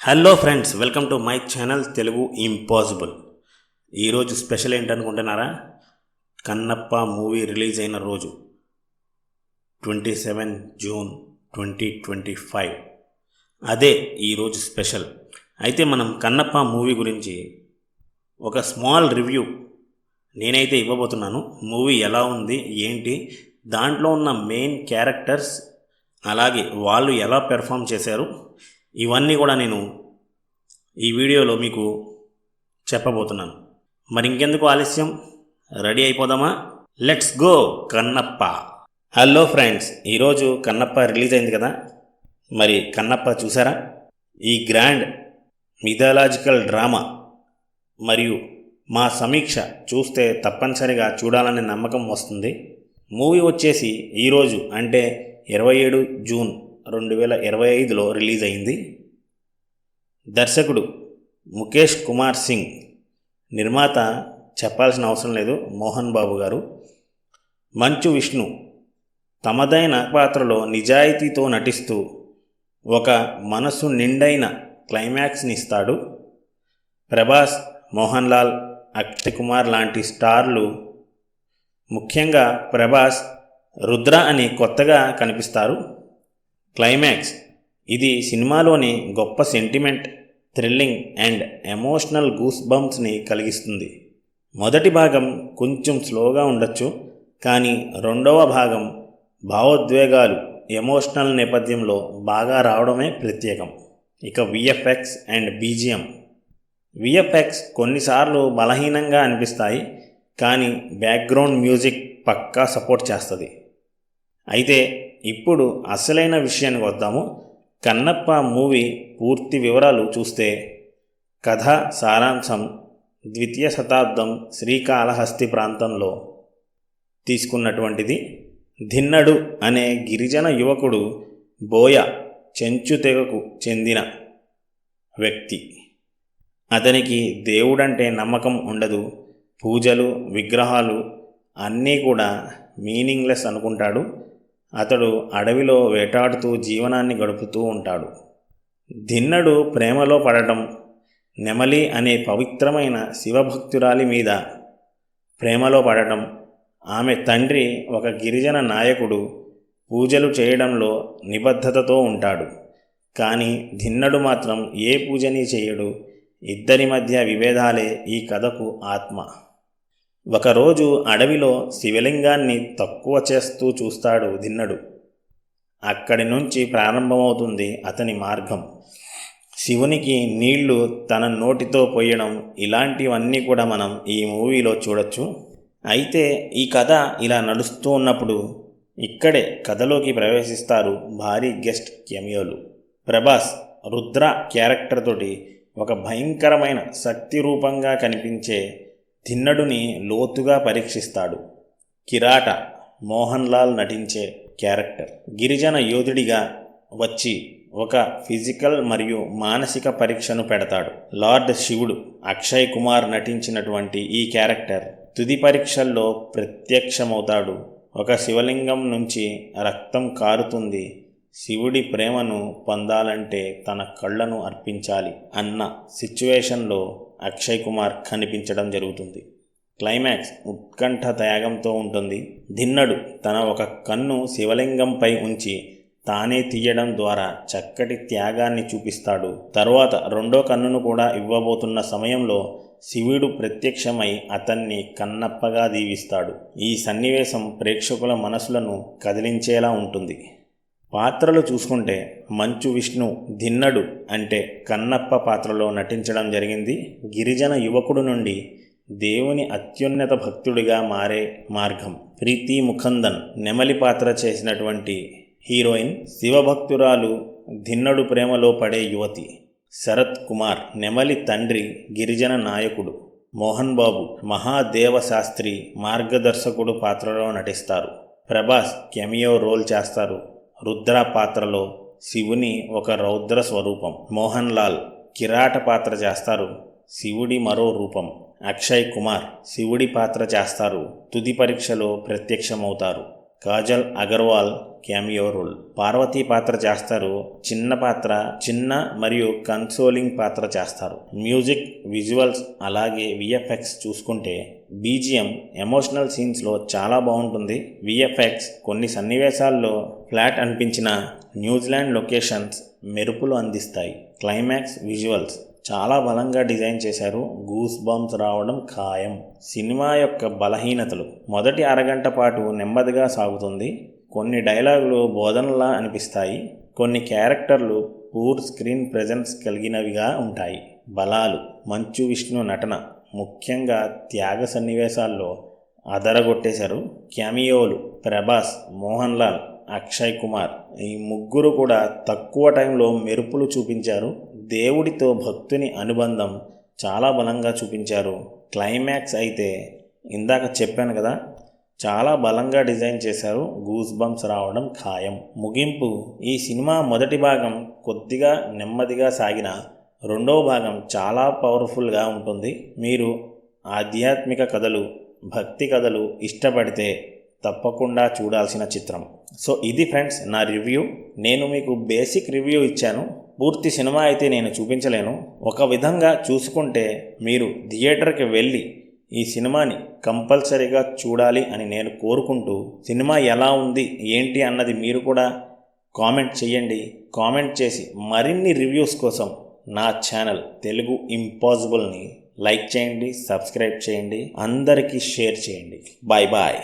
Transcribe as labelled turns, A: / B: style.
A: Hello friends, welcome to my channel Telugu impossible. ఈరోజు special ఏంటనుకుంటున్నారా? Kannappa movie release అయిన రోజు 27 June 2025. అదే ఈరోజు స్పెషల్. అయితే మనం కన్నప్ప మూవీ గురించి ఒక స్మాల్ రివ్యూ నేనైతే ఇవ్వబోతున్నాను. మూవీ ఎలా ఉంది, ఏంటి, దాంట్లో ఉన్న మెయిన్ క్యారెక్టర్స్, అలాగే వాళ్ళు ఎలా పెర్ఫామ్ చేశారు, ఇవన్నీ కూడా నేను ఈ వీడియోలో మీకు చెప్పబోతున్నాను. మరి ఇంకెందుకు ఆలస్యం, రెడీ అయిపోదామా? Let's go Kannappa. Hello friends, ఈరోజు కన్నప్ప రిలీజ్ అయింది కదా. మరి కన్నప్ప చూసారా? ఈ గ్రాండ్ మిథాలజికల్ డ్రామా మరియు మా సమీక్ష చూస్తే తప్పనిసరిగా చూడాలనే నమ్మకం వస్తుంది. మూవీ వచ్చేసి ఈరోజు అంటే 27 జూన్ 2025లో రిలీజ్ అయింది. దర్శకుడు ముఖేష్ కుమార్ సింగ్, నిర్మాత చెప్పాల్సిన అవసరం లేదు, మోహన్ బాబు గారు. మంచు విష్ణు తమదైన పాత్రలో నిజాయితీతో నటిస్తూ ఒక మనసు నిండైన క్లైమాక్స్ని ఇస్తాడు. ప్రభాస్, మోహన్ లాల్, అక్షయ్ కుమార్ లాంటి స్టార్లు, ముఖ్యంగా ప్రభాస్ రుద్ర అని కొత్తగా కనిపిస్తారు. క్లైమాక్స్ ఇది సినిమాలోని గొప్ప sentiment, thrilling and emotional goose బంప్స్ని కలిగిస్తుంది. మొదటి భాగం కొంచెం స్లోగా ఉండొచ్చు, కానీ రెండవ భాగం భావోద్వేగాలు ఎమోషనల్ నేపథ్యంలో బాగా రావడమే ప్రత్యేకం. ఇక విఎఫ్ఎక్స్ అండ్ బీజిఎం. విఎఫ్ఎక్స్ కొన్నిసార్లు బలహీనంగా అనిపిస్తాయి, కానీ బ్యాక్గ్రౌండ్ మ్యూజిక్ పక్కా సపోర్ట్ చేస్తుంది. అయితే ఇప్పుడు అసలైన విషయానికి వద్దాము. కన్నప్ప మూవీ పూర్తి వివరాలు చూస్తే, కథ సారాంశం ద్వితీయ శతాబ్దం శ్రీకాళహస్తి ప్రాంతంలో తీసుకున్నటువంటిది. ధిన్నడు అనే గిరిజన యువకుడు బోయ చెంచు తెగకు చెందిన వ్యక్తి. అతనికి దేవుడంటే నమ్మకం ఉండదు. పూజలు, విగ్రహాలు అన్నీ కూడా మీనింగ్లెస్ అనుకుంటాడు. అతడు అడవిలో వేటాడుతూ జీవనాన్ని గడుపుతూ ఉంటాడు. ధిన్నడు ప్రేమలో పడటం, నెమలి అనే పవిత్రమైన శివభక్తురాలి మీద ప్రేమలో పడటం, ఆమె తండ్రి ఒక గిరిజన నాయకుడు, పూజలు చేయడంలో నిబద్ధతతో ఉంటాడు. కానీ ధిన్నడు మాత్రం ఏ పూజని చేయడు. ఇద్దరి మధ్య విభేదాలే ఈ కథకు ఆత్మ. ఒకరోజు అడవిలో శివలింగాన్ని తక్కువ చేస్తూ చూస్తాడు ధిన్నడు. అక్కడి నుంచి ప్రారంభమవుతుంది అతని మార్గం. శివునికి నీళ్లు తన నోటితో పోయడం, ఇలాంటివన్నీ కూడా మనం ఈ మూవీలో చూడొచ్చు. అయితే ఈ కథ ఇలా నడుస్తూ ఉన్నప్పుడు ఇక్కడే కథలోకి ప్రవేశిస్తారు భారీ గెస్ట్ కెమియోలు. ప్రభాస్ రుద్ర క్యారెక్టర్ తోటి ఒక భయంకరమైన శక్తి రూపంగా కనిపించే ధిన్నడుని లోతుగా పరీక్షిస్తాడు. కిరాట మోహన్ లాల్ నటించే క్యారెక్టర్ గిరిజన యోధుడిగా వచ్చి ఒక ఫిజికల్ మరియు మానసిక పరీక్షను పెడతాడు. లార్డ్ శివుడు అక్షయ్ కుమార్ నటించినటువంటి ఈ క్యారెక్టర్ తుది పరీక్షల్లో ప్రత్యక్షమవుతాడు. ఒక శివలింగం నుంచి రక్తం కారుతుంది. శివుడి ప్రేమను పొందాలంటే తన కళ్ళను అర్పించాలి అన్న సిచ్యువేషన్లో అక్షయ్ కుమార్ కనిపించడం జరుగుతుంది. క్లైమాక్స్ ఉత్కంఠ త్యాగంతో ఉంటుంది. ధిన్నడు తన ఒక కన్ను శివలింగంపై ఉంచి తానే తీయడం ద్వారా చక్కటి త్యాగాన్ని చూపిస్తాడు. తరువాత రెండో కన్నును కూడా ఇవ్వబోతున్న సమయంలో శివుడు ప్రత్యక్షమై అతన్ని కన్నప్పగా దీవిస్తాడు. ఈ సన్నివేశం ప్రేక్షకుల మనసులను కదిలించేలా ఉంటుంది. పాత్రలు చూసుకుంటే మంచు విష్ణు ధిన్నడు అంటే కన్నప్ప పాత్రలో నటించడం జరిగింది. గిరిజన యువకుడు నుండి దేవుని అత్యున్నత భక్తుడిగా మారే మార్గం. ప్రీతి ముఖందన్ నెమలి పాత్ర చేసినటువంటి హీరోయిన్. శివభక్తురాలు ధిన్నడు ప్రేమలో పడే యువతి. శరత్ కుమార్ నెమలి తండ్రి, గిరిజన నాయకుడు. మోహన్ బాబు మహాదేవ శాస్త్రి మార్గదర్శకుడు పాత్రలో నటిస్తారు. ప్రభాస్ కెమియో రోల్ చేస్తారు. రుద్ర పాత్రలో శివుని ఒక రౌద్ర స్వరూపం. మోహన్ లాల్ కిరాట పాత్ర చేస్తారు, శివుడి మరో రూపం. అక్షయ్ కుమార్ శివుడి పాత్ర చేస్తారు, తుది పరీక్షలో ప్రత్యక్షమవుతారు. Kajal Aggarwal cameo role. పార్వతీ పాత్ర చేస్తారు, చిన్న మరియు కన్సోలింగ్ పాత్ర చేస్తారు. మ్యూజిక్, విజువల్స్ అలాగే విఎఫ్ఎక్స్ చూసుకుంటే బీజిఎం ఎమోషనల్ సీన్స్లో చాలా బాగుంటుంది. విఎఫ్ఎక్స్ కొన్ని సన్నివేశాల్లో ఫ్లాట్ అనిపించిన న్యూజిలాండ్ లొకేషన్స్ మెరుపులు అందిస్తాయి. క్లైమాక్స్ విజువల్స్ చాలా బలంగా డిజైన్ చేశారు, గూస్ బంప్స్ రావడం ఖాయం. సినిమా యొక్క బలహీనతలు: మొదటి అరగంట పాటు నెమ్మదిగా సాగుతుంది, కొన్ని డైలాగులు బోధనలా అనిపిస్తాయి, కొన్ని క్యారెక్టర్లు పూర్ స్క్రీన్ ప్రెజెన్స్ కలిగినవిగా ఉంటాయి. బలాలు: మంచు విష్ణు నటన, ముఖ్యంగా త్యాగ సన్నివేశాల్లో అదరగొట్టేశారు. క్యామియోలు: ప్రభాస్, మోహన్ లాల్, అక్షయ్ కుమార్ ఈ ముగ్గురు కూడా తక్కువ టైంలో మెరుపులు చూపించారు. దేవుడితో భక్తుని అనుబంధం చాలా బలంగా చూపించారు. క్లైమాక్స్ అయితే ఇందాక చెప్పాను కదా, చాలా బలంగా డిజైన్ చేశారు, గూస్ బంప్స్ రావడం ఖాయం. ముగింపు: ఈ సినిమా మొదటి భాగం కొద్దిగా నెమ్మదిగా సాగిన రెండవ భాగం చాలా పవర్ఫుల్గా ఉంటుంది. మీరు ఆధ్యాత్మిక కథలు, భక్తి కథలు ఇష్టపడితే తప్పకుండా చూడాల్సిన చిత్రం. సో ఇది ఫ్రెండ్స్ నా రివ్యూ. నేను మీకు బేసిక్ రివ్యూ ఇచ్చాను, పూర్తి సినిమా అయితే నేను చూపించలేను. ఒక విధంగా చూసుకుంటే మీరు థియేటర్కి వెళ్ళి ఈ సినిమాని కంపల్సరీగా చూడాలి అని నేను కోరుకుంటూ, సినిమా ఎలా ఉంది ఏంటి అన్నది మీరు కూడా కామెంట్ చేయండి. కామెంట్ చేసి మరిన్ని రివ్యూస్ కోసం నా ఛానల్ తెలుగు ఇంపాసిబుల్ని లైక్ చేయండి, సబ్స్క్రైబ్ చేయండి, అందరికీ షేర్ చేయండి. Bye bye.